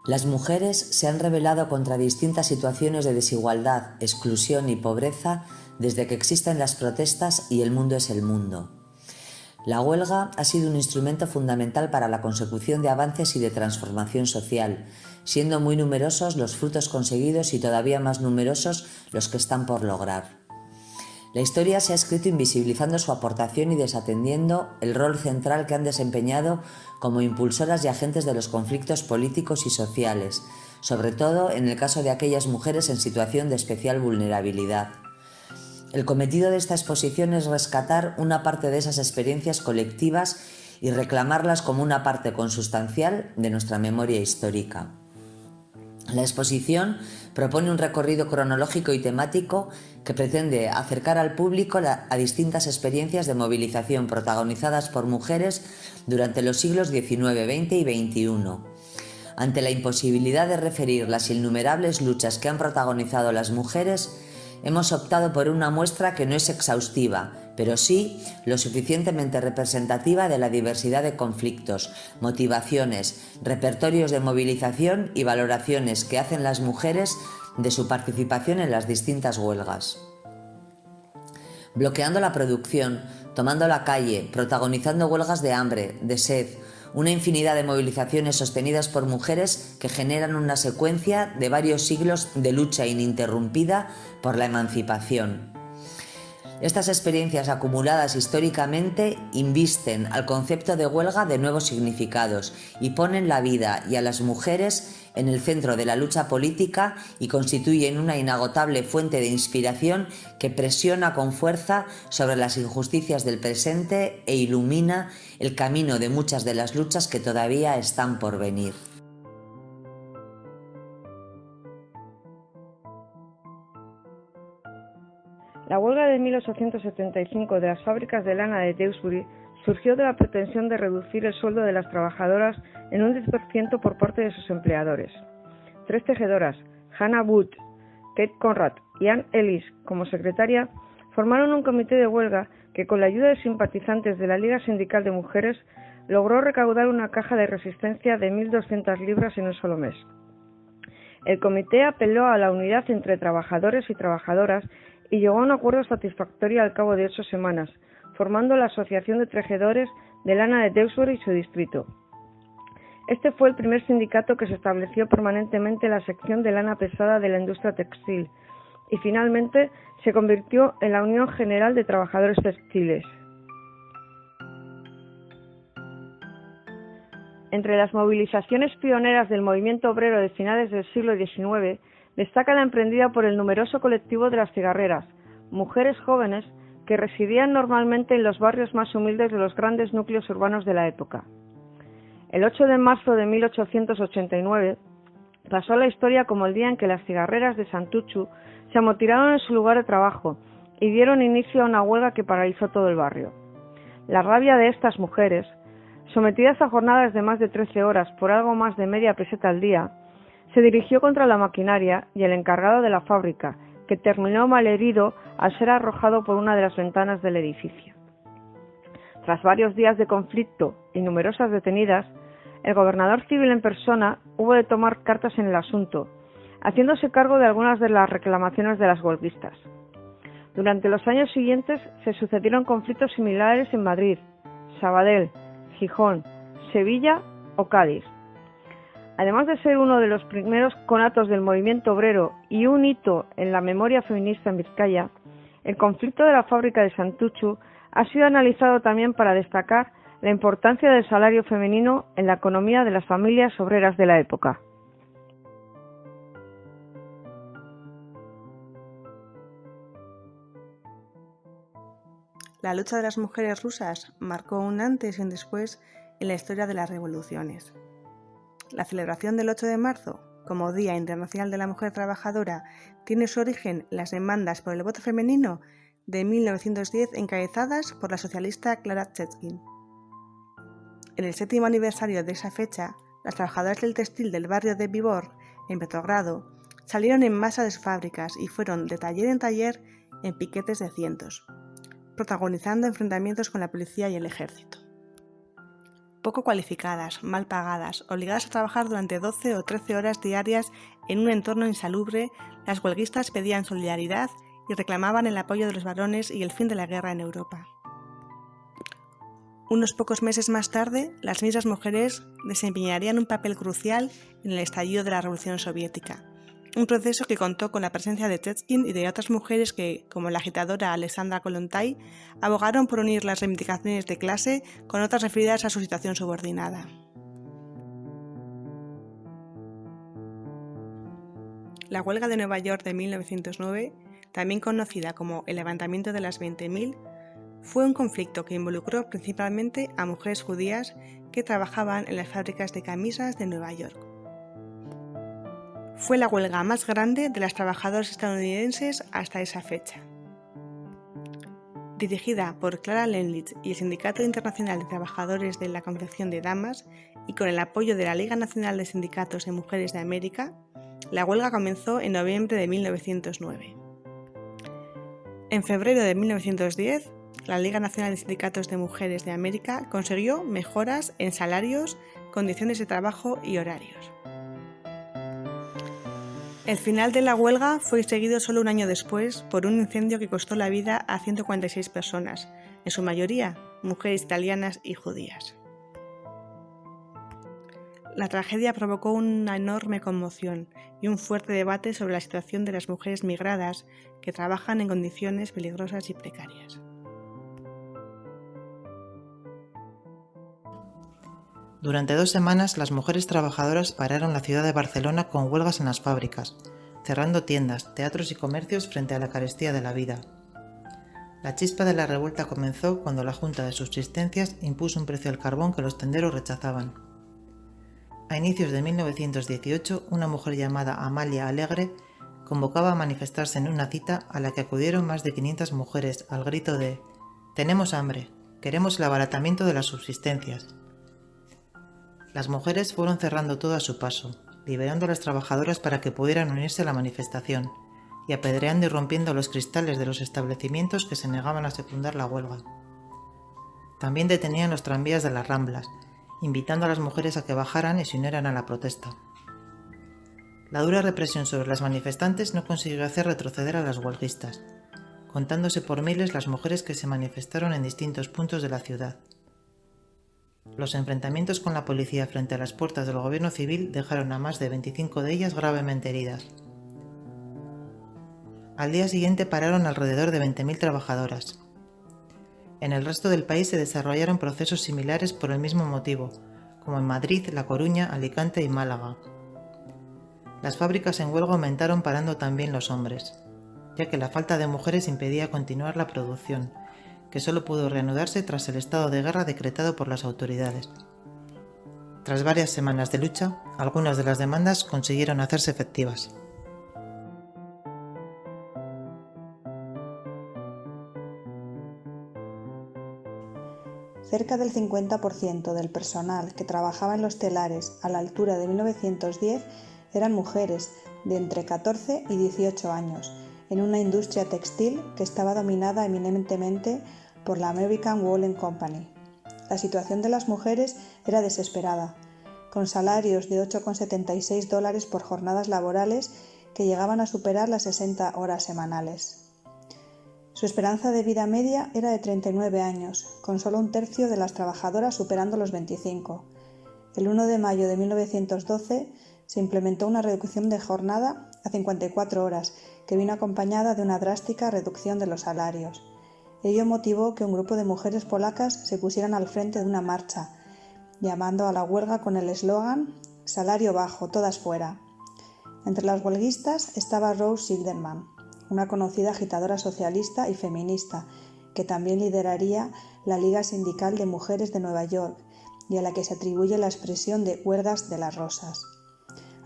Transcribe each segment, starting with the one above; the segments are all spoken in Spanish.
Las mujeres se han rebelado contra distintas situaciones de desigualdad, exclusión y pobreza desde que existen las protestas y el mundo es el mundo. La huelga ha sido un instrumento fundamental para la consecución de avances y de transformación social, siendo muy numerosos los frutos conseguidos y todavía más numerosos los que están por lograr. La historia se ha escrito invisibilizando su aportación y desatendiendo el rol central que han desempeñado como impulsoras y agentes de los conflictos políticos y sociales, sobre todo en el caso de aquellas mujeres en situación de especial vulnerabilidad. El cometido de esta exposición es rescatar una parte de esas experiencias colectivas y reclamarlas como una parte consustancial de nuestra memoria histórica. La exposición propone un recorrido cronológico y temático que pretende acercar al público a distintas experiencias de movilización protagonizadas por mujeres durante los siglos XIX, XX y XXI. Ante la imposibilidad de referir las innumerables luchas que han protagonizado las mujeres, hemos optado por una muestra que no es exhaustiva, pero sí lo suficientemente representativa de la diversidad de conflictos, motivaciones, repertorios de movilización y valoraciones que hacen las mujeres de su participación en las distintas huelgas. Bloqueando la producción, tomando la calle, protagonizando huelgas de hambre, de sed, una infinidad de movilizaciones sostenidas por mujeres que generan una secuencia de varios siglos de lucha ininterrumpida por la emancipación. Estas experiencias acumuladas históricamente invisten al concepto de huelga de nuevos significados y ponen la vida y a las mujeres en el centro de la lucha política y constituyen una inagotable fuente de inspiración que presiona con fuerza sobre las injusticias del presente e ilumina el camino de muchas de las luchas que todavía están por venir. La huelga de 1875 de las fábricas de lana de Dewsbury surgió de la pretensión de reducir el sueldo de las trabajadoras en un 10% por parte de sus empleadores. 3 tejedoras, Hannah Wood, Kate Conrad y Ann Ellis, como secretaria, formaron un comité de huelga que, con la ayuda de simpatizantes de la Liga Sindical de Mujeres, logró recaudar una caja de resistencia de 1.200 libras en un solo mes. El comité apeló a la unidad entre trabajadores y trabajadoras y llegó a un acuerdo satisfactorio al cabo de 8 semanas, formando la Asociación de Tejedores de Lana de Dewsbury y su distrito. Este fue el primer sindicato que se estableció permanentemente en la sección de lana pesada de la industria textil y finalmente se convirtió en la Unión General de Trabajadores Textiles. Entre las movilizaciones pioneras del movimiento obrero de finales del siglo XIX, destaca la emprendida por el numeroso colectivo de las cigarreras, mujeres jóvenes que residían normalmente en los barrios más humildes de los grandes núcleos urbanos de la época. El 8 de marzo de 1889 pasó a la historia como el día en que las cigarreras de Santuchu se amotinaron en su lugar de trabajo y dieron inicio a una huelga que paralizó todo el barrio. La rabia de estas mujeres, sometidas a jornadas de más de 13 horas por algo más de media peseta al día, se dirigió contra la maquinaria y el encargado de la fábrica, que terminó malherido al ser arrojado por una de las ventanas del edificio. Tras varios días de conflicto y numerosas detenidas, el gobernador civil en persona hubo de tomar cartas en el asunto, haciéndose cargo de algunas de las reclamaciones de las huelguistas. Durante los años siguientes se sucedieron conflictos similares en Madrid, Sabadell, Gijón, Sevilla o Cádiz. Además de ser uno de los primeros conatos del movimiento obrero y un hito en la memoria feminista en Vizcaya, el conflicto de la fábrica de Santuchu ha sido analizado también para destacar la importancia del salario femenino en la economía de las familias obreras de la época. La lucha de las mujeres rusas marcó un antes y un después en la historia de las revoluciones. La celebración del 8 de marzo, como Día Internacional de la Mujer Trabajadora, tiene su origen en las demandas por el voto femenino de 1910 encabezadas por la socialista Clara Zetkin. En el 7º aniversario de esa fecha, las trabajadoras del textil del barrio de Vibor, en Petrogrado, salieron en masa de sus fábricas y fueron de taller en taller en piquetes de cientos, protagonizando enfrentamientos con la policía y el ejército. poco cualificadas, mal pagadas, obligadas a trabajar durante 12 o 13 horas diarias en un entorno insalubre, las huelguistas pedían solidaridad y reclamaban el apoyo de los varones y el fin de la guerra en Europa. Unos pocos meses más tarde, las mismas mujeres desempeñarían un papel crucial en el estallido de la Revolución Soviética, un proceso que contó con la presencia de Tretzkin y de otras mujeres que, como la agitadora Alexandra Kollontai, abogaron por unir las reivindicaciones de clase con otras referidas a su situación subordinada. La huelga de Nueva York de 1909, también conocida como el levantamiento de las 20.000, fue un conflicto que involucró principalmente a mujeres judías que trabajaban en las fábricas de camisas de Nueva York. Fue la huelga más grande de las trabajadoras estadounidenses hasta esa fecha. Dirigida por Clara Lenlich y el Sindicato Internacional de Trabajadores de la Confección de Damas y con el apoyo de la Liga Nacional de Sindicatos de Mujeres de América, la huelga comenzó en noviembre de 1909. En febrero de 1910, la Liga Nacional de Sindicatos de Mujeres de América consiguió mejoras en salarios, condiciones de trabajo y horarios. El final de la huelga fue seguido solo un año después por un incendio que costó la vida a 146 personas, en su mayoría mujeres italianas y judías. La tragedia provocó una enorme conmoción y un fuerte debate sobre la situación de las mujeres migradas que trabajan en condiciones peligrosas y precarias. Durante 2 semanas, las mujeres trabajadoras pararon la ciudad de Barcelona con huelgas en las fábricas, cerrando tiendas, teatros y comercios frente a la carestía de la vida. La chispa de la revuelta comenzó cuando la Junta de Subsistencias impuso un precio al carbón que los tenderos rechazaban. A inicios de 1918, una mujer llamada Amalia Alegre convocaba a manifestarse en una cita a la que acudieron más de 500 mujeres al grito de «Tenemos hambre, queremos el abaratamiento de las subsistencias». Las mujeres fueron cerrando todo a su paso, liberando a las trabajadoras para que pudieran unirse a la manifestación y apedreando y rompiendo los cristales de los establecimientos que se negaban a secundar la huelga. También detenían los tranvías de las Ramblas, invitando a las mujeres a que bajaran y se unieran a la protesta. La dura represión sobre las manifestantes no consiguió hacer retroceder a las huelguistas, contándose por miles las mujeres que se manifestaron en distintos puntos de la ciudad. Los enfrentamientos con la policía frente a las puertas del gobierno civil dejaron a más de 25 de ellas gravemente heridas. Al día siguiente pararon alrededor de 20.000 trabajadoras. En el resto del país se desarrollaron procesos similares por el mismo motivo, como en Madrid, La Coruña, Alicante y Málaga. Las fábricas en huelga aumentaron parando también los hombres, ya que la falta de mujeres impedía continuar la producción, que solo pudo reanudarse tras el estado de guerra decretado por las autoridades. Tras varias semanas de lucha, algunas de las demandas consiguieron hacerse efectivas. Cerca del 50% del personal que trabajaba en los telares a la altura de 1910 eran mujeres de entre 14 y 18 años, en una industria textil que estaba dominada eminentemente por la American Woolen Company. La situación de las mujeres era desesperada, con salarios de $8,76 por jornadas laborales que llegaban a superar las 60 horas semanales. Su esperanza de vida media era de 39 años, con solo un tercio de las trabajadoras superando los 25. El 1 de mayo de 1912 se implementó una reducción de jornada a 54 horas, que vino acompañada de una drástica reducción de los salarios. Ello motivó que un grupo de mujeres polacas se pusieran al frente de una marcha, llamando a la huelga con el eslogan «Salario bajo, todas fuera». Entre las huelguistas estaba Rose Silderman, una conocida agitadora socialista y feminista, que también lideraría la Liga Sindical de Mujeres de Nueva York y a la que se atribuye la expresión de huelgas de las rosas.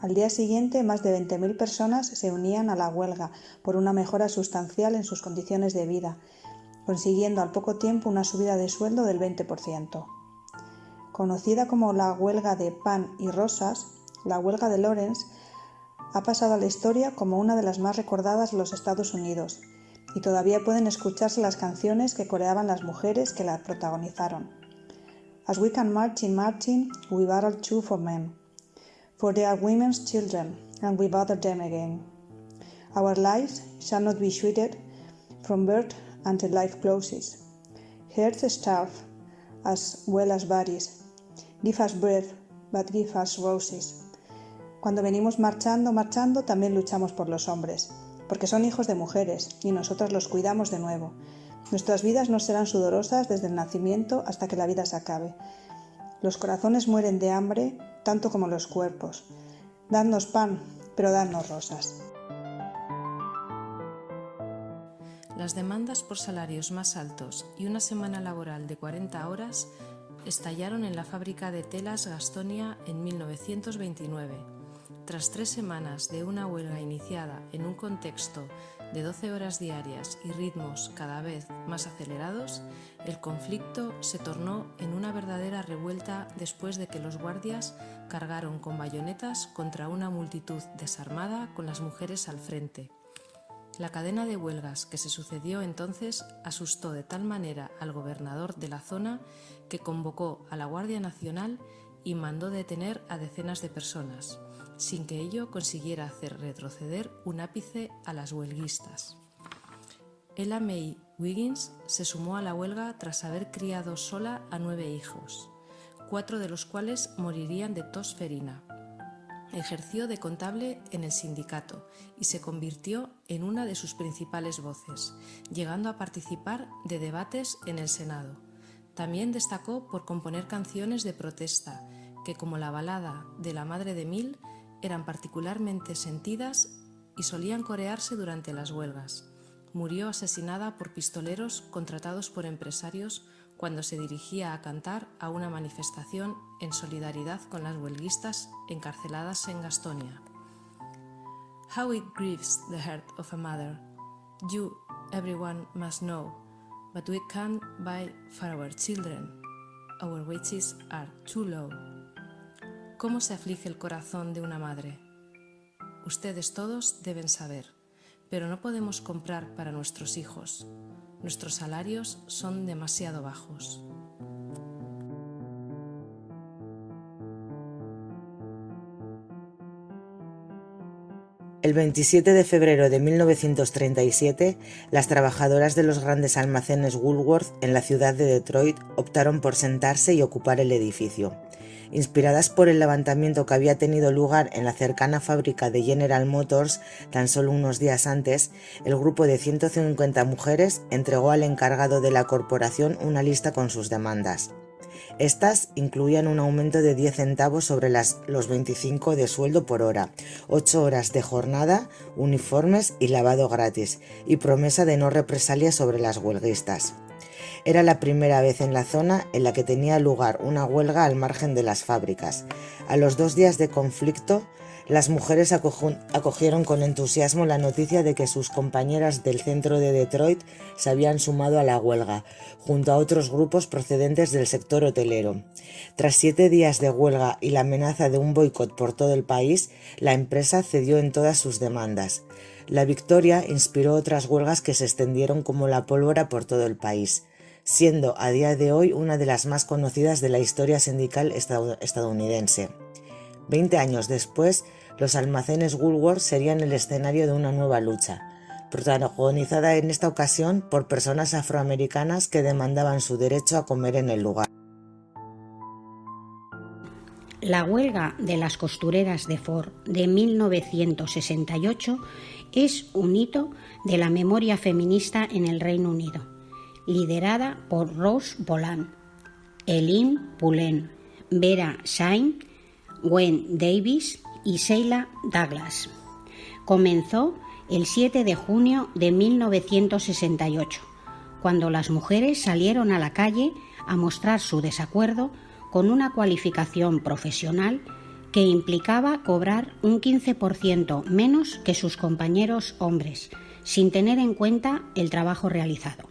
Al día siguiente, más de 20.000 personas se unían a la huelga por una mejora sustancial en sus condiciones de vida, consiguiendo al poco tiempo una subida de sueldo del 20%. Conocida como la huelga de pan y rosas, la huelga de Lawrence ha pasado a la historia como una de las más recordadas en los Estados Unidos, y todavía pueden escucharse las canciones que coreaban las mujeres que la protagonizaron. as we can marching, we battle too for men. For they are women's children, and we bother them again. Our lives shall not be sweeted from birth until life closes. Hearts starve, as well as bodies. Give us breath, but give us roses. Cuando venimos marchando, también luchamos por los hombres, porque son hijos de mujeres, y nosotros los cuidamos de nuevo. Nuestras vidas no serán sudorosas desde el nacimiento hasta que la vida se acabe. Los corazones mueren de hambre, tanto como los cuerpos. Dadnos pan, pero dadnos rosas. Las demandas por salarios más altos y una semana laboral de 40 horas estallaron en la fábrica de telas Gastonia en 1929. Tras 3 semanas de una huelga iniciada en un contexto de 12 horas diarias y ritmos cada vez más acelerados, el conflicto se tornó en una verdadera revuelta después de que los guardias cargaron con bayonetas contra una multitud desarmada con las mujeres al frente. La cadena de huelgas que se sucedió entonces asustó de tal manera al gobernador de la zona que convocó a la Guardia Nacional y mandó detener a decenas de personas, sin que ello consiguiera hacer retroceder un ápice a las huelguistas. Ella May Wiggins se sumó a la huelga tras haber criado sola a 9 hijos, 4 de los cuales morirían de tos ferina. Ejerció de contable en el sindicato y se convirtió en una de sus principales voces, llegando a participar de debates en el Senado. También destacó por componer canciones de protesta, que como la balada de la Madre de Mil, eran particularmente sentidas y solían corearse durante las huelgas. Murió asesinada por pistoleros contratados por empresarios cuando se dirigía a cantar a una manifestación en solidaridad con las huelguistas encarceladas en Gastonia. How it grieves the heart of a mother. You, everyone must know, but we can't buy for our children. Our wages are too low. ¿Cómo se aflige el corazón de una madre? Ustedes todos deben saber, pero no podemos comprar para nuestros hijos. Nuestros salarios son demasiado bajos. El 27 de febrero de 1937, las trabajadoras de los grandes almacenes Woolworth en la ciudad de Detroit optaron por sentarse y ocupar el edificio. Inspiradas por el levantamiento que había tenido lugar en la cercana fábrica de General Motors tan solo unos días antes, el grupo de 150 mujeres entregó al encargado de la corporación una lista con sus demandas. Estas incluían un aumento de 10 centavos sobre los 25 de sueldo por hora, 8 horas de jornada, uniformes y lavado gratis, y promesa de no represalias sobre las huelguistas. Era la primera vez en la zona en la que tenía lugar una huelga al margen de las fábricas. A los 2 días de conflicto, las mujeres acogieron con entusiasmo la noticia de que sus compañeras del centro de Detroit se habían sumado a la huelga, junto a otros grupos procedentes del sector hotelero. Tras 7 días de huelga y la amenaza de un boicot por todo el país, la empresa cedió en todas sus demandas. La victoria inspiró otras huelgas que se extendieron como la pólvora por todo el país, siendo a día de hoy una de las más conocidas de la historia sindical estadounidense. 20 años después, los almacenes Woolworth serían el escenario de una nueva lucha, protagonizada en esta ocasión por personas afroamericanas que demandaban su derecho a comer en el lugar. La huelga de las costureras de Ford de 1968 es un hito de la memoria feminista en el Reino Unido, liderada por Rose Boland, Eileen Pullen, Vera Shine, Gwen Davis y Sheila Douglas. Comenzó el 7 de junio de 1968, cuando las mujeres salieron a la calle a mostrar su desacuerdo con una cualificación profesional que implicaba cobrar un 15% menos que sus compañeros hombres, sin tener en cuenta el trabajo realizado.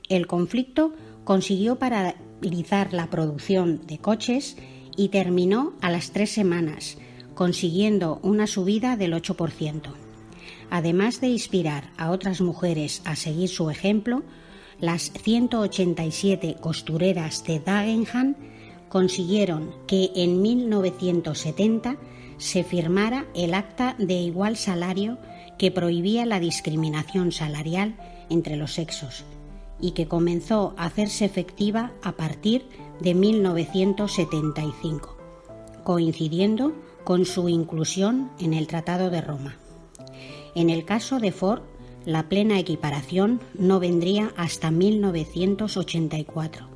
El conflicto consiguió paralizar la producción de coches y terminó a las 3 semanas, consiguiendo una subida del 8%. Además de inspirar a otras mujeres a seguir su ejemplo, las 187 costureras de Dagenham consiguieron que en 1970 se firmara el Acta de Igual Salario que prohibía la discriminación salarial entre los sexos y que comenzó a hacerse efectiva a partir de 1975, coincidiendo con su inclusión en el Tratado de Roma. En el caso de Ford, la plena equiparación no vendría hasta 1984,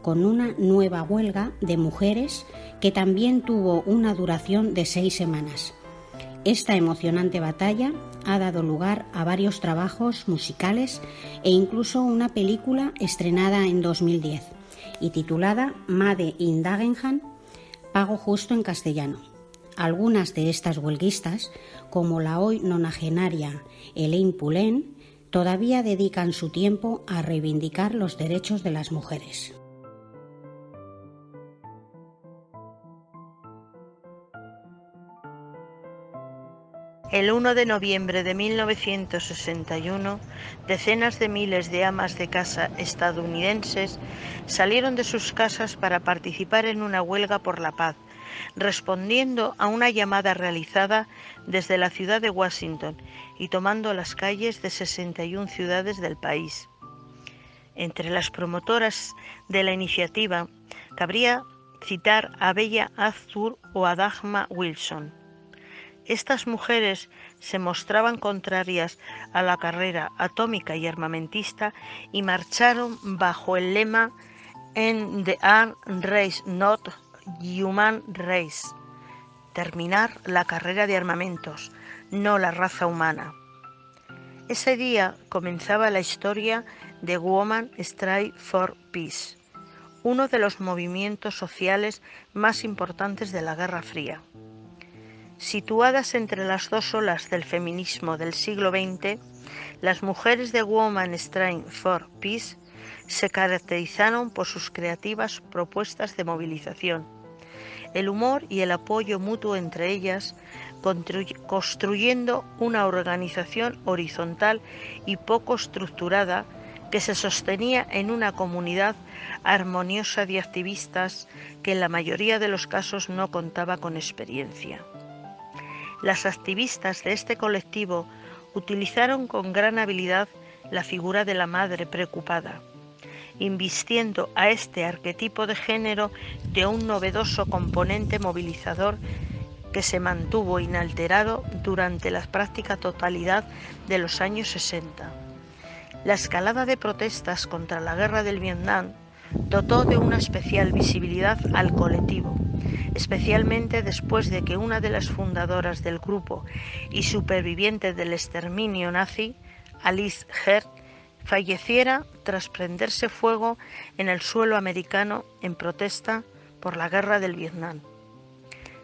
con una nueva huelga de mujeres que también tuvo una duración de 6 semanas. Esta emocionante batalla ha dado lugar a varios trabajos musicales e incluso una película estrenada en 2010 y titulada Made in Dagenham, Pago Justo en castellano. Algunas de estas huelguistas, como la hoy nonagenaria Elaine Poulain, todavía dedican su tiempo a reivindicar los derechos de las mujeres. El 1 de noviembre de 1961, decenas de miles de amas de casa estadounidenses salieron de sus casas para participar en una huelga por la paz, respondiendo a una llamada realizada desde la ciudad de Washington y tomando las calles de 61 ciudades del país. Entre las promotoras de la iniciativa cabría citar a Bella Abzug o a Dagmar Wilson. Estas mujeres se mostraban contrarias a la carrera atómica y armamentista y marcharon bajo el lema "End the arms race, not human race", terminar la carrera de armamentos, no la raza humana. Ese día comenzaba la historia de Women Strike for Peace, uno de los movimientos sociales más importantes de la Guerra Fría. Situadas entre las dos olas del feminismo del siglo XX, las mujeres de Women Strike for Peace se caracterizaron por sus creativas propuestas de movilización, el humor y el apoyo mutuo entre ellas, construyendo una organización horizontal y poco estructurada que se sostenía en una comunidad armoniosa de activistas que en la mayoría de los casos no contaba con experiencia. Las activistas de este colectivo utilizaron con gran habilidad la figura de la madre preocupada, invistiendo a este arquetipo de género de un novedoso componente movilizador que se mantuvo inalterado durante la práctica totalidad de los años 60. La escalada de protestas contra la guerra del Vietnam dotó de una especial visibilidad al colectivo, especialmente después de que una de las fundadoras del grupo y superviviente del exterminio nazi, Alice Herd, falleciera tras prenderse fuego en el suelo americano en protesta por la guerra del Vietnam.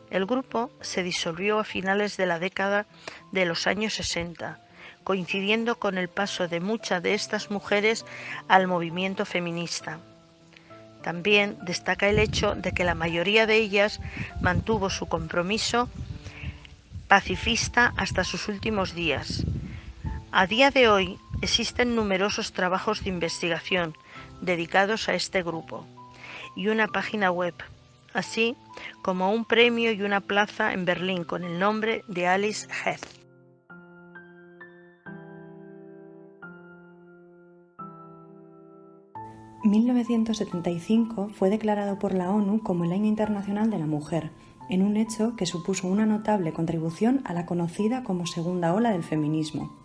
El grupo se disolvió a finales de la década de los años 60, coincidiendo con el paso de muchas de estas mujeres al movimiento feminista. También destaca el hecho de que la mayoría de ellas mantuvo su compromiso pacifista hasta sus últimos días. A día de hoy existen numerosos trabajos de investigación dedicados a este grupo y una página web, así como un premio y una plaza en Berlín con el nombre de Alice Herd. En 1975 fue declarado por la ONU como el Año Internacional de la Mujer, en un hecho que supuso una notable contribución a la conocida como segunda ola del feminismo.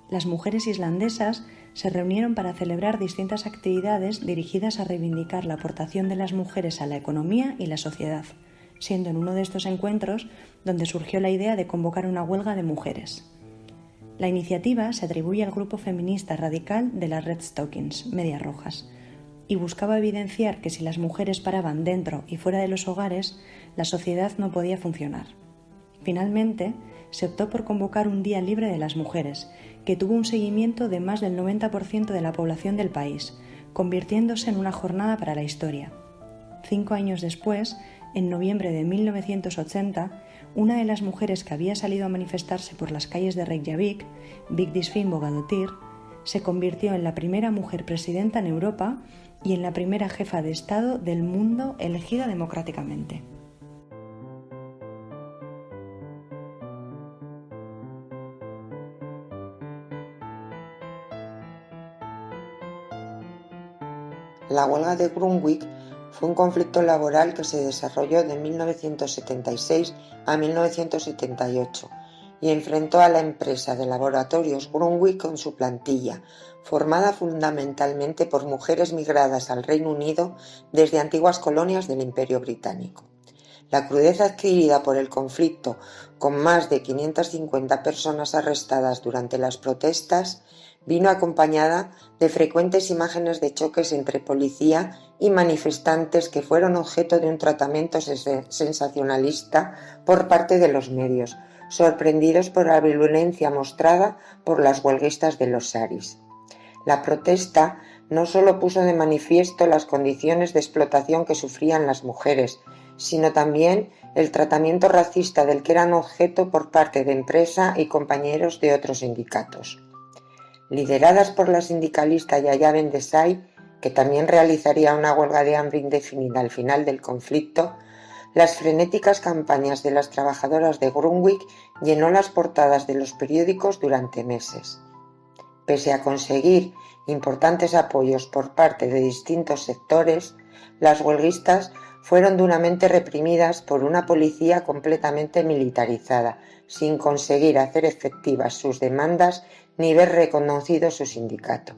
Las mujeres islandesas se reunieron para celebrar distintas actividades dirigidas a reivindicar la aportación de las mujeres a la economía y la sociedad, siendo en uno de estos encuentros donde surgió la idea de convocar una huelga de mujeres. La iniciativa se atribuye al grupo feminista radical de las Red Stockings, Medias Rojas, y buscaba evidenciar que si las mujeres paraban dentro y fuera de los hogares, la sociedad no podía funcionar. Finalmente, se optó por convocar un Día Libre de las Mujeres, que tuvo un seguimiento de más del 90% de la población del país, convirtiéndose en una jornada para la historia. 5 años después, en noviembre de 1980, una de las mujeres que había salido a manifestarse por las calles de Reykjavik, Vigdis Finnbogadóttir, se convirtió en la primera mujer presidenta en Europa y en la primera jefa de Estado del mundo elegida democráticamente. La huelga de Grunwick fue un conflicto laboral que se desarrolló de 1976 a 1978 y enfrentó a la empresa de laboratorios Grunwick con su plantilla, formada fundamentalmente por mujeres migradas al Reino Unido desde antiguas colonias del Imperio Británico. La crudeza adquirida por el conflicto, con más de 550 personas arrestadas durante las protestas, vino acompañada de frecuentes imágenes de choques entre policía y manifestantes que fueron objeto de un tratamiento sensacionalista por parte de los medios, sorprendidos por la violencia mostrada por las huelguistas de los Saris. La protesta no solo puso de manifiesto las condiciones de explotación que sufrían las mujeres, sino también el tratamiento racista del que eran objeto por parte de empresa y compañeros de otros sindicatos. Lideradas por la sindicalista Yaya Bendesai, que también realizaría una huelga de hambre indefinida al final del conflicto, las frenéticas campañas de las trabajadoras de Grunwick llenó las portadas de los periódicos durante meses. Pese a conseguir importantes apoyos por parte de distintos sectores, las huelguistas fueron duramente reprimidas por una policía completamente militarizada, sin conseguir hacer efectivas sus demandas ni ver reconocido su sindicato.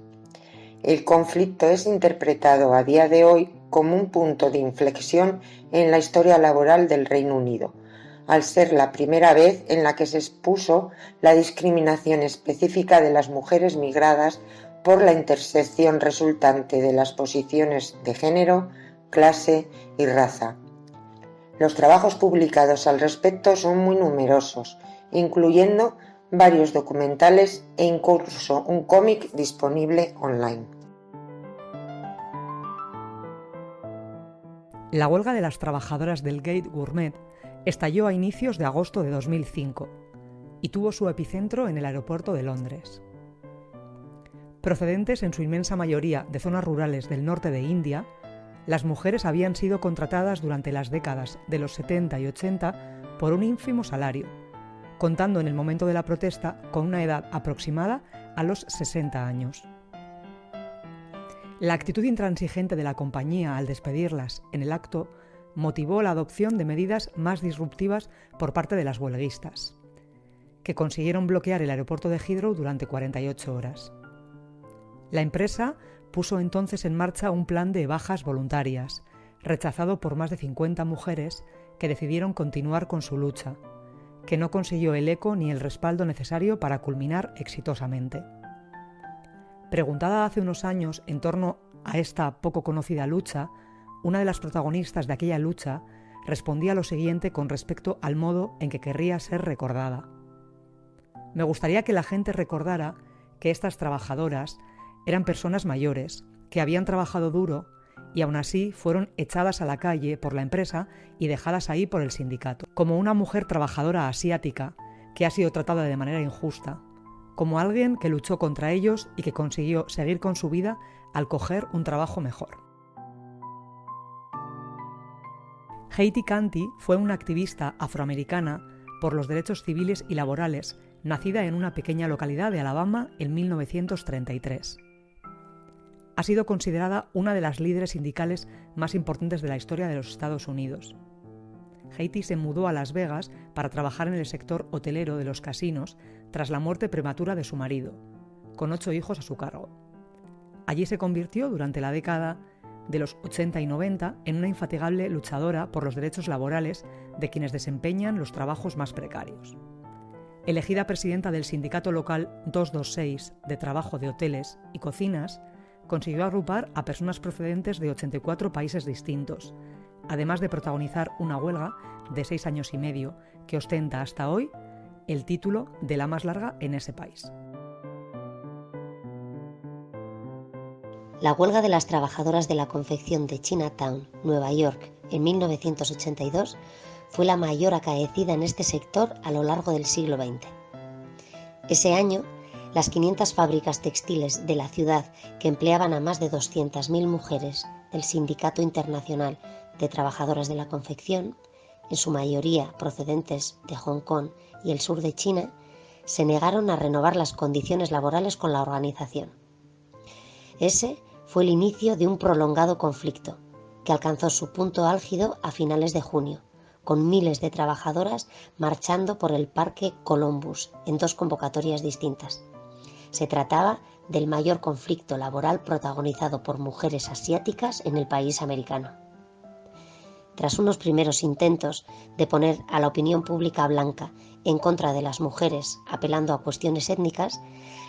El conflicto es interpretado a día de hoy como un punto de inflexión en la historia laboral del Reino Unido, al ser la primera vez en la que se expuso la discriminación específica de las mujeres migradas por la intersección resultante de las posiciones de género, clase y raza. Los trabajos publicados al respecto son muy numerosos, incluyendo varios documentales e incluso un cómic disponible online. La huelga de las trabajadoras del Gate Gourmet estalló a inicios de agosto de 2005 y tuvo su epicentro en el aeropuerto de Londres. Procedentes en su inmensa mayoría de zonas rurales del norte de India, las mujeres habían sido contratadas durante las décadas de los 70 y 80 por un ínfimo salario, contando en el momento de la protesta con una edad aproximada a los 60 años. La actitud intransigente de la compañía al despedirlas en el acto motivó la adopción de medidas más disruptivas por parte de las huelguistas, que consiguieron bloquear el aeropuerto de Heathrow durante 48 horas. La empresa puso entonces en marcha un plan de bajas voluntarias, rechazado por más de 50 mujeres que decidieron continuar con su lucha, que no consiguió el eco ni el respaldo necesario para culminar exitosamente. Preguntada hace unos años en torno a esta poco conocida lucha, una de las protagonistas de aquella lucha respondía lo siguiente con respecto al modo en que querría ser recordada. Me gustaría que la gente recordara que estas trabajadoras eran personas mayores, que habían trabajado duro y aún así fueron echadas a la calle por la empresa y dejadas ahí por el sindicato, como una mujer trabajadora asiática que ha sido tratada de manera injusta, como alguien que luchó contra ellos y que consiguió seguir con su vida al coger un trabajo mejor. Hattie Canty fue una activista afroamericana por los derechos civiles y laborales, nacida en una pequeña localidad de Alabama en 1933. Ha sido considerada una de las líderes sindicales más importantes de la historia de los Estados Unidos. Hattie se mudó a Las Vegas para trabajar en el sector hotelero de los casinos tras la muerte prematura de su marido, con 8 hijos a su cargo. Allí se convirtió durante la década de los 80 y 90 en una infatigable luchadora por los derechos laborales de quienes desempeñan los trabajos más precarios. Elegida presidenta del sindicato local 226 de trabajo de hoteles y cocinas, consiguió agrupar a personas procedentes de 84 países distintos, además de protagonizar una huelga de 6 años y medio que ostenta hasta hoy el título de la más larga en ese país. La huelga de las trabajadoras de la confección de Chinatown, Nueva York, en 1982, fue la mayor acaecida en este sector a lo largo del siglo XX. Ese año, Las 500 fábricas textiles de la ciudad que empleaban a más de 200.000 mujeres del Sindicato Internacional de Trabajadoras de la Confección, en su mayoría procedentes de Hong Kong y el sur de China, se negaron a renovar las condiciones laborales con la organización. Ese fue el inicio de un prolongado conflicto que alcanzó su punto álgido a finales de junio, con miles de trabajadoras marchando por el Parque Columbus en 2 convocatorias distintas. Se trataba del mayor conflicto laboral protagonizado por mujeres asiáticas en el país americano. Tras unos primeros intentos de poner a la opinión pública blanca en contra de las mujeres, apelando a cuestiones étnicas,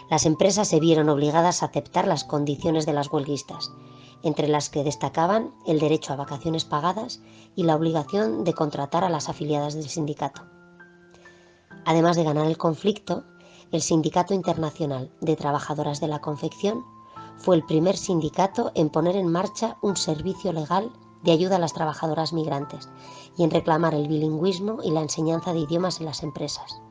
las empresas se vieron obligadas a aceptar las condiciones de las huelguistas, entre las que destacaban el derecho a vacaciones pagadas y la obligación de contratar a las afiliadas del sindicato. Además de ganar el conflicto, el Sindicato Internacional de Trabajadoras de la Confección fue el primer sindicato en poner en marcha un servicio legal de ayuda a las trabajadoras migrantes y en reclamar el bilingüismo y la enseñanza de idiomas en las empresas.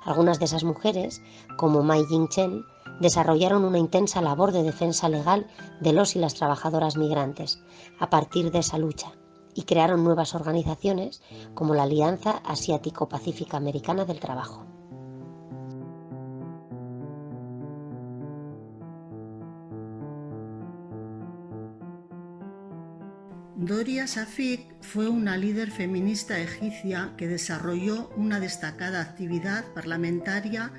Algunas de esas mujeres, como Mai Ying-chen, desarrollaron una intensa labor de defensa legal de los y las trabajadoras migrantes a partir de esa lucha y crearon nuevas organizaciones como la Alianza Asiático-Pacífica Americana del Trabajo. Doria Shafik fue una líder feminista egipcia que desarrolló una destacada actividad parlamentaria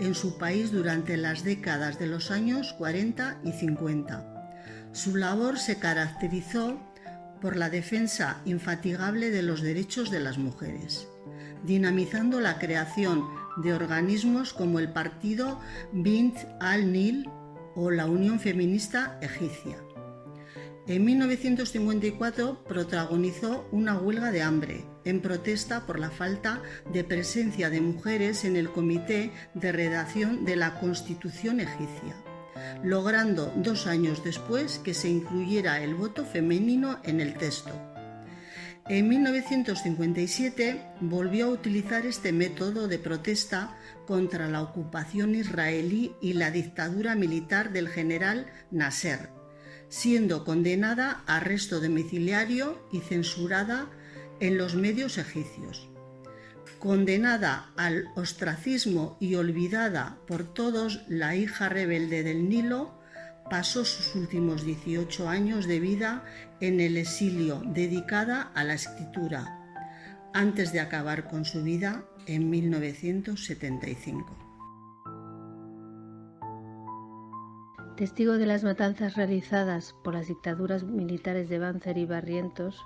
en su país durante las décadas de los años 40 y 50. Su labor se caracterizó por la defensa infatigable de los derechos de las mujeres, dinamizando la creación de organismos como el Partido Bint al-Nil o la Unión Feminista Egipcia. En 1954 protagonizó una huelga de hambre en protesta por la falta de presencia de mujeres en el comité de redacción de la Constitución egipcia, logrando 2 años después que se incluyera el voto femenino en el texto. En 1957 volvió a utilizar este método de protesta contra la ocupación israelí y la dictadura militar del general Nasser, siendo condenada a arresto domiciliario y censurada en los medios egipcios. Condenada al ostracismo y olvidada por todos, la hija rebelde del Nilo pasó sus últimos 18 años de vida en el exilio, dedicada a la escritura, antes de acabar con su vida en 1975. Testigo de las matanzas realizadas por las dictaduras militares de Banzer y Barrientos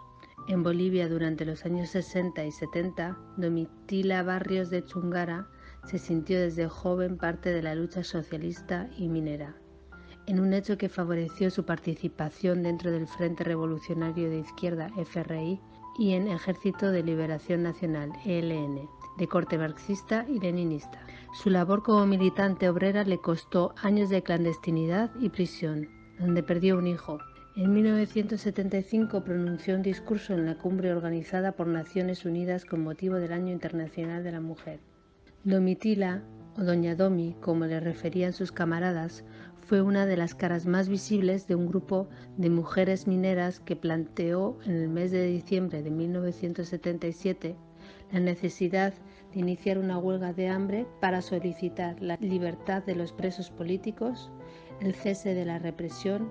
en Bolivia durante los años 60 y 70, Domitila Barrios de Chungara se sintió desde joven parte de la lucha socialista y minera, en un hecho que favoreció su participación dentro del Frente Revolucionario de Izquierda FRI y en Ejército de Liberación Nacional ELN, de corte marxista y leninista. Su labor como militante obrera le costó años de clandestinidad y prisión, donde perdió un hijo. En 1975 pronunció un discurso en la cumbre organizada por Naciones Unidas con motivo del Año Internacional de la Mujer. Domitila, o Doña Domi, como le referían sus camaradas, fue una de las caras más visibles de un grupo de mujeres mineras que planteó en el mes de diciembre de 1977 la necesidad de iniciar una huelga de hambre para solicitar la libertad de los presos políticos, el cese de la represión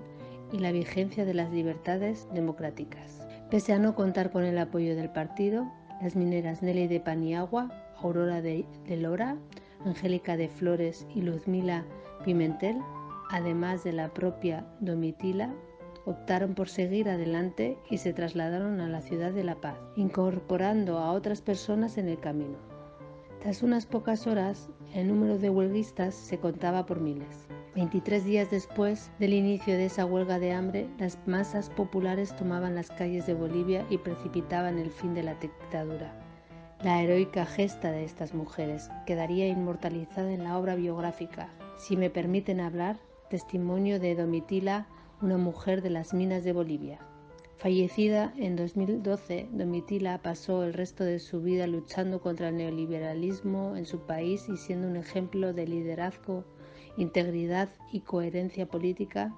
y la vigencia de las libertades democráticas. Pese a no contar con el apoyo del partido, las mineras Nelly de Paniagua, Aurora de Lora, Angélica de Flores y Luzmila Pimentel, además de la propia Domitila, optaron por seguir adelante y se trasladaron a la ciudad de La Paz, incorporando a otras personas en el camino. Tras unas pocas horas, el número de huelguistas se contaba por miles. 23 días después del inicio de esa huelga de hambre, las masas populares tomaban las calles de Bolivia y precipitaban el fin de la dictadura. La heroica gesta de estas mujeres quedaría inmortalizada en la obra biográfica Si me permiten hablar, testimonio de Domitila, una mujer de las minas de Bolivia, Fallecida en 2012, Domitila pasó el resto de su vida luchando contra el neoliberalismo en su país y siendo un ejemplo de liderazgo, integridad y coherencia política.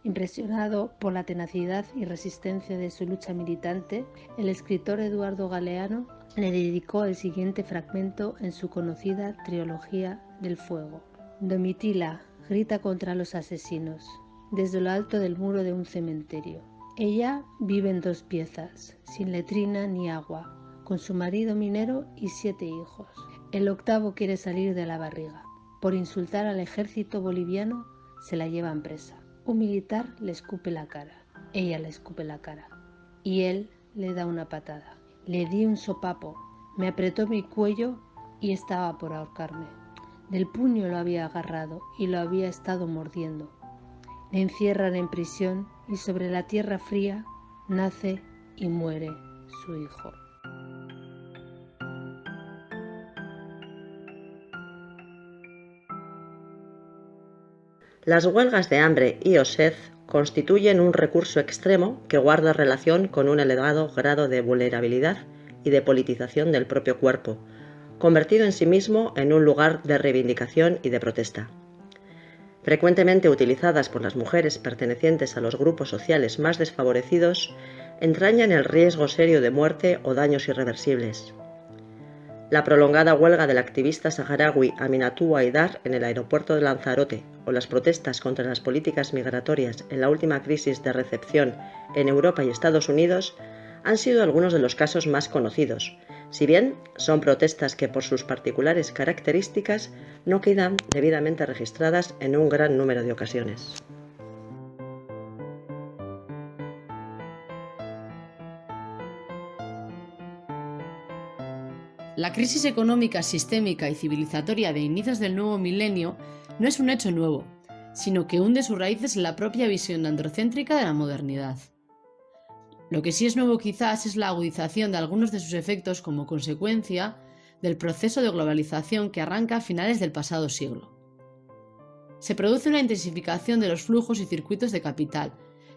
Impresionado por la tenacidad y resistencia de su lucha militante, el escritor Eduardo Galeano le dedicó el siguiente fragmento en su conocida Trilogía del Fuego. Domitila grita contra los asesinos desde lo alto del muro de un cementerio. Ella vive en 2 piezas, sin letrina ni agua, con su marido minero y 7 hijos. El 8º quiere salir de la barriga. Por insultar al ejército boliviano se la llevan presa. Un militar le escupe la cara, ella le escupe la cara y él le da una patada. Le di un sopapo, me apretó mi cuello y estaba por ahorcarme. Del puño lo había agarrado y lo había estado mordiendo. Le encierran en prisión y sobre la tierra fría nace y muere su hijo. Las huelgas de hambre y o sed constituyen un recurso extremo que guarda relación con un elevado grado de vulnerabilidad y de politización del propio cuerpo, convertido en sí mismo en un lugar de reivindicación y de protesta. Frecuentemente utilizadas por las mujeres pertenecientes a los grupos sociales más desfavorecidos, entrañan el riesgo serio de muerte o daños irreversibles. La prolongada huelga del activista saharaui Aminatou Haidar en el aeropuerto de Lanzarote o las protestas contra las políticas migratorias en la última crisis de recepción en Europa y Estados Unidos han sido algunos de los casos más conocidos, si bien son protestas que por sus particulares características no quedan debidamente registradas en un gran número de ocasiones. La crisis económica, sistémica y civilizatoria de inicios del nuevo milenio no es un hecho nuevo, sino que hunde sus raíces en la propia visión androcéntrica de la modernidad. Lo que sí es nuevo quizás es la agudización de algunos de sus efectos como consecuencia del proceso de globalización que arranca a finales del pasado siglo. Se produce una intensificación de los flujos y circuitos de capital,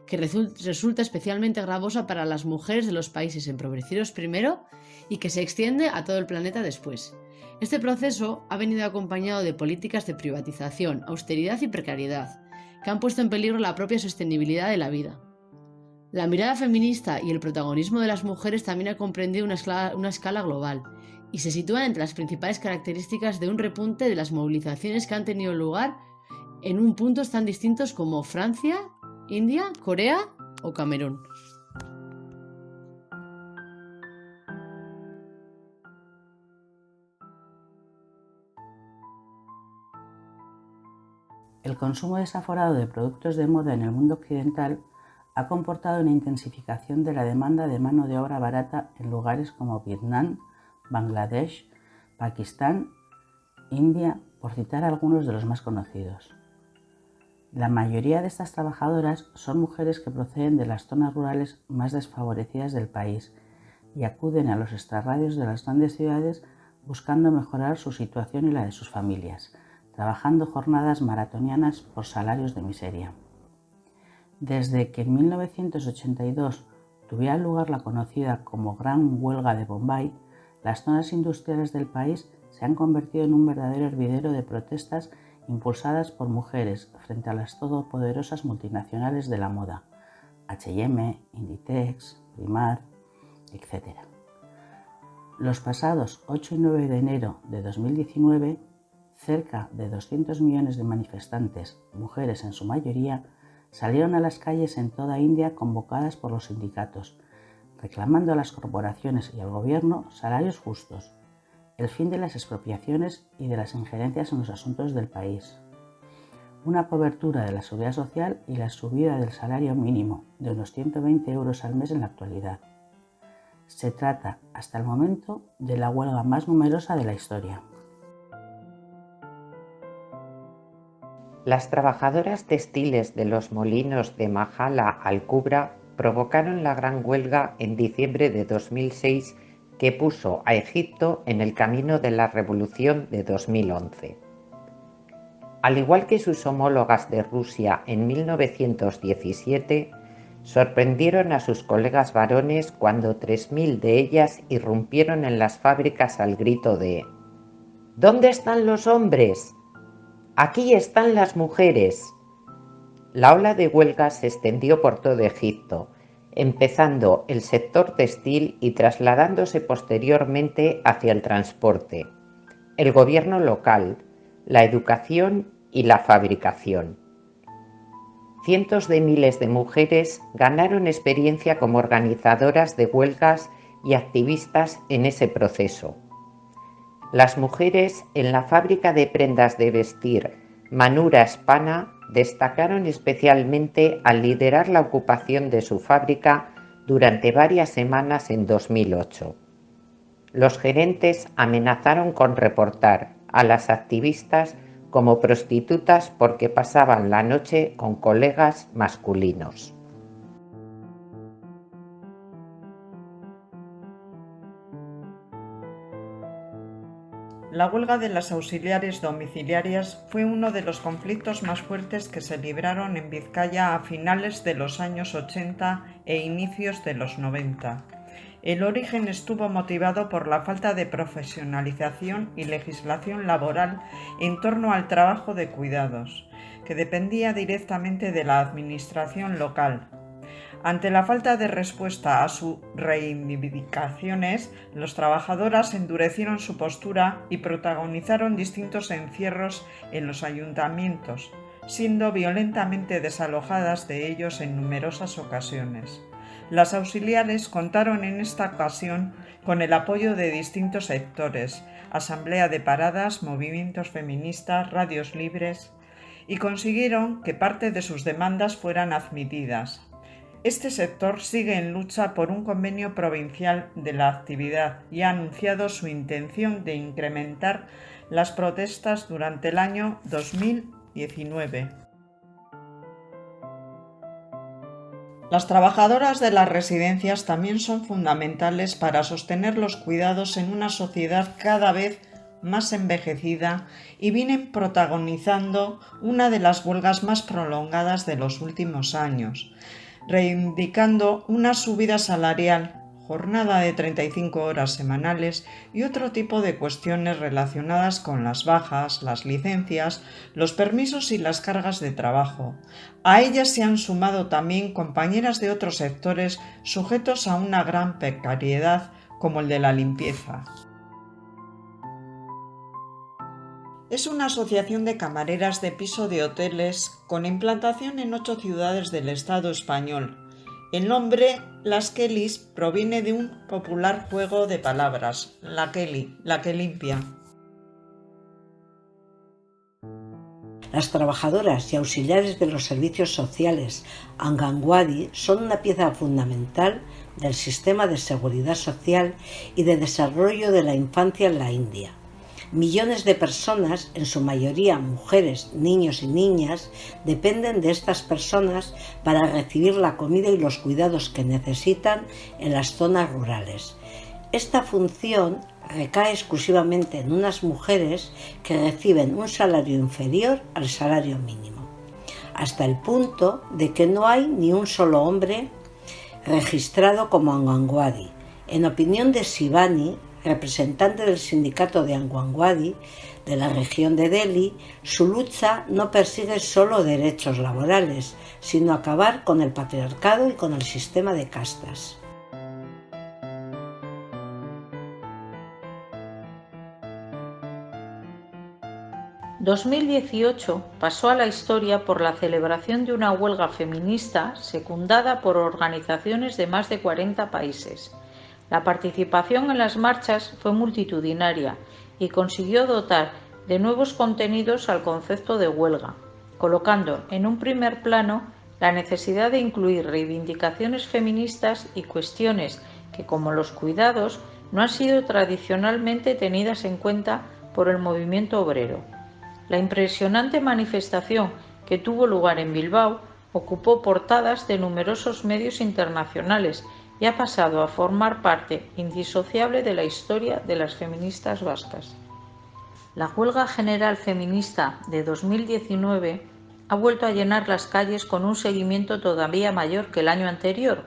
que resulta especialmente gravosa para las mujeres de los países empobrecidos primero y que se extiende a todo el planeta después. Este proceso ha venido acompañado de políticas de privatización, austeridad y precariedad, que han puesto en peligro la propia sostenibilidad de la vida. La mirada feminista y el protagonismo de las mujeres también ha comprendido una escala global y se sitúan entre las principales características de un repunte de las movilizaciones que han tenido lugar en puntos tan distintos como Francia, India, Corea o Camerún. El consumo desaforado de productos de moda en el mundo occidental ha comportado una intensificación de la demanda de mano de obra barata en lugares como Vietnam, Bangladesh, Pakistán, India, por citar algunos de los más conocidos. La mayoría de estas trabajadoras son mujeres que proceden de las zonas rurales más desfavorecidas del país y acuden a los extrarradios de las grandes ciudades buscando mejorar su situación y la de sus familias, trabajando jornadas maratonianas por salarios de miseria. Desde que en 1982 tuviera lugar la conocida como Gran Huelga de Bombay, las zonas industriales del país se han convertido en un verdadero hervidero de protestas impulsadas por mujeres frente a las todopoderosas multinacionales de la moda, H&M, Inditex, Primark, etc. Los pasados 8 y 9 de enero de 2019, cerca de 200 millones de manifestantes, mujeres en su mayoría, salieron a las calles en toda India convocadas por los sindicatos, reclamando a las corporaciones y al gobierno salarios justos, el fin de las expropiaciones y de las injerencias en los asuntos del país, una cobertura de la seguridad social y la subida del salario mínimo de unos 120 euros al mes en la actualidad. Se trata, hasta el momento, de la huelga más numerosa de la historia. Las trabajadoras textiles de los molinos de Majala al Kubra provocaron la gran huelga en diciembre de 2006 que puso a Egipto en el camino de la revolución de 2011. Al igual que sus homólogas de Rusia en 1917, sorprendieron a sus colegas varones cuando 3.000 de ellas irrumpieron en las fábricas al grito de «¿Dónde están los hombres? Aquí están las mujeres». La ola de huelga se extendió por todo Egipto, empezando el sector textil y trasladándose posteriormente hacia el transporte, el gobierno local, la educación y la fabricación. Cientos de miles de mujeres ganaron experiencia como organizadoras de huelgas y activistas en ese proceso. Las mujeres en la fábrica de prendas de vestir Manura Spana destacaron especialmente al liderar la ocupación de su fábrica durante varias semanas en 2008. Los gerentes amenazaron con reportar a las activistas como prostitutas porque pasaban la noche con colegas masculinos. La huelga de las auxiliares domiciliarias fue uno de los conflictos más fuertes que se libraron en Vizcaya a finales de los años 80 e inicios de los 90. El origen estuvo motivado por la falta de profesionalización y legislación laboral en torno al trabajo de cuidados, que dependía directamente de la administración local. Ante la falta de respuesta a sus reivindicaciones, las trabajadoras endurecieron su postura y protagonizaron distintos encierros en los ayuntamientos, siendo violentamente desalojadas de ellos en numerosas ocasiones. Las auxiliares contaron en esta ocasión con el apoyo de distintos sectores, asamblea de paradas, movimientos feministas, radios libres, y consiguieron que parte de sus demandas fueran admitidas. Este sector sigue en lucha por un convenio provincial de la actividad y ha anunciado su intención de incrementar las protestas durante el año 2019. Las trabajadoras de las residencias también son fundamentales para sostener los cuidados en una sociedad cada vez más envejecida y vienen protagonizando una de las huelgas más prolongadas de los últimos años, reivindicando una subida salarial, jornada de 35 horas semanales y otro tipo de cuestiones relacionadas con las bajas, las licencias, los permisos y las cargas de trabajo. A ellas se han sumado también compañeras de otros sectores sujetos a una gran precariedad como el de la limpieza. Es una asociación de camareras de piso de hoteles con implantación en 8 ciudades del Estado español. El nombre Las Kellys proviene de un popular juego de palabras, la Kelly, la que limpia. Las trabajadoras y auxiliares de los servicios sociales Anganwadi son una pieza fundamental del sistema de seguridad social y de desarrollo de la infancia en la India. Millones de personas, en su mayoría mujeres, niños y niñas, dependen de estas personas para recibir la comida y los cuidados que necesitan en las zonas rurales. Esta función recae exclusivamente en unas mujeres que reciben un salario inferior al salario mínimo, hasta el punto de que no hay ni un solo hombre registrado como Anganwadi. En opinión de Shivani, representante del sindicato de Anganwadi de la región de Delhi, su lucha no persigue solo derechos laborales, sino acabar con el patriarcado y con el sistema de castas. ...2018 pasó a la historia por la celebración de una huelga feminista secundada por organizaciones de más de 40 países. La participación en las marchas fue multitudinaria y consiguió dotar de nuevos contenidos al concepto de huelga, colocando en un primer plano la necesidad de incluir reivindicaciones feministas y cuestiones que, como los cuidados, no han sido tradicionalmente tenidas en cuenta por el movimiento obrero. La impresionante manifestación que tuvo lugar en Bilbao ocupó portadas de numerosos medios internacionales y ha pasado a formar parte indisociable de la historia de las feministas vascas. La huelga general feminista de 2019 ha vuelto a llenar las calles con un seguimiento todavía mayor que el año anterior.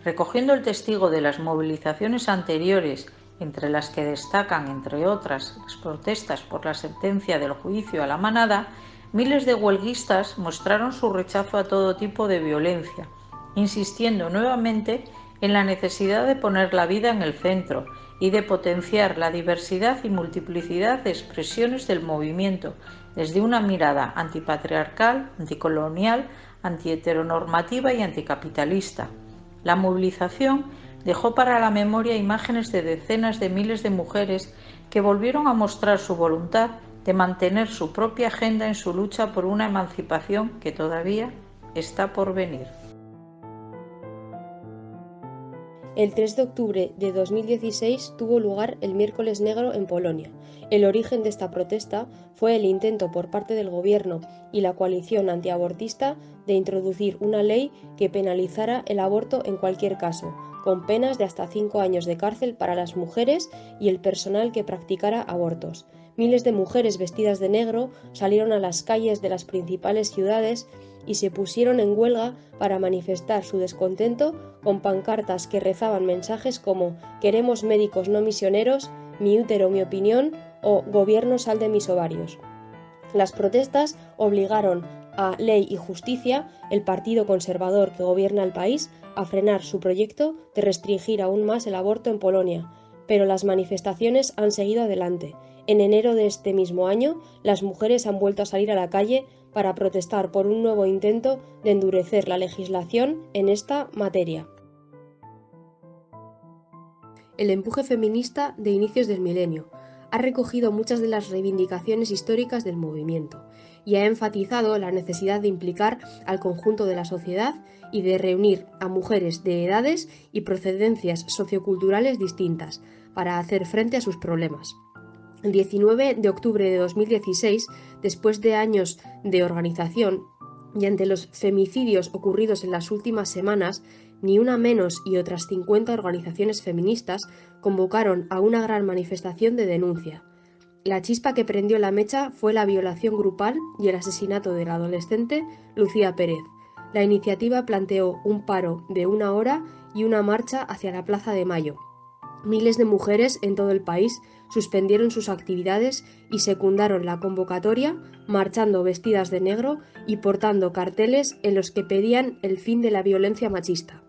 Recogiendo el testigo de las movilizaciones anteriores, entre las que destacan, entre otras, las protestas por la sentencia del juicio a la manada, miles de huelguistas mostraron su rechazo a todo tipo de violencia, insistiendo nuevamente en la necesidad de poner la vida en el centro y de potenciar la diversidad y multiplicidad de expresiones del movimiento, desde una mirada antipatriarcal, anticolonial, antiheteronormativa y anticapitalista. La movilización dejó para la memoria imágenes de decenas de miles de mujeres que volvieron a mostrar su voluntad de mantener su propia agenda en su lucha por una emancipación que todavía está por venir. El 3 de octubre de 2016 tuvo lugar el Miércoles Negro en Polonia. El origen de esta protesta fue el intento por parte del gobierno y la coalición antiabortista de introducir una ley que penalizara el aborto en cualquier caso, con penas de hasta 5 años de cárcel para las mujeres y el personal que practicara abortos. Miles de mujeres vestidas de negro salieron a las calles de las principales ciudades y se pusieron en huelga para manifestar su descontento con pancartas que rezaban mensajes como «Queremos médicos no misioneros», «Mi útero, mi opinión» o «Gobierno, sal de mis ovarios». Las protestas obligaron a Ley y Justicia, el partido conservador que gobierna el país, a frenar su proyecto de restringir aún más el aborto en Polonia, pero las manifestaciones han seguido adelante. En enero de este mismo año, las mujeres han vuelto a salir a la calle para protestar por un nuevo intento de endurecer la legislación en esta materia. El empuje feminista de inicios del milenio ha recogido muchas de las reivindicaciones históricas del movimiento y ha enfatizado la necesidad de implicar al conjunto de la sociedad y de reunir a mujeres de edades y procedencias socioculturales distintas para hacer frente a sus problemas. El 19 de octubre de 2016, después de años de organización y ante los femicidios ocurridos en las últimas semanas, Ni Una Menos y otras 50 organizaciones feministas convocaron a una gran manifestación de denuncia. La chispa que prendió la mecha fue la violación grupal y el asesinato de la adolescente Lucía Pérez. La iniciativa planteó un paro de 1 hora y una marcha hacia la Plaza de Mayo. Miles de mujeres en todo el país suspendieron sus actividades y secundaron la convocatoria, marchando vestidas de negro y portando carteles en los que pedían el fin de la violencia machista.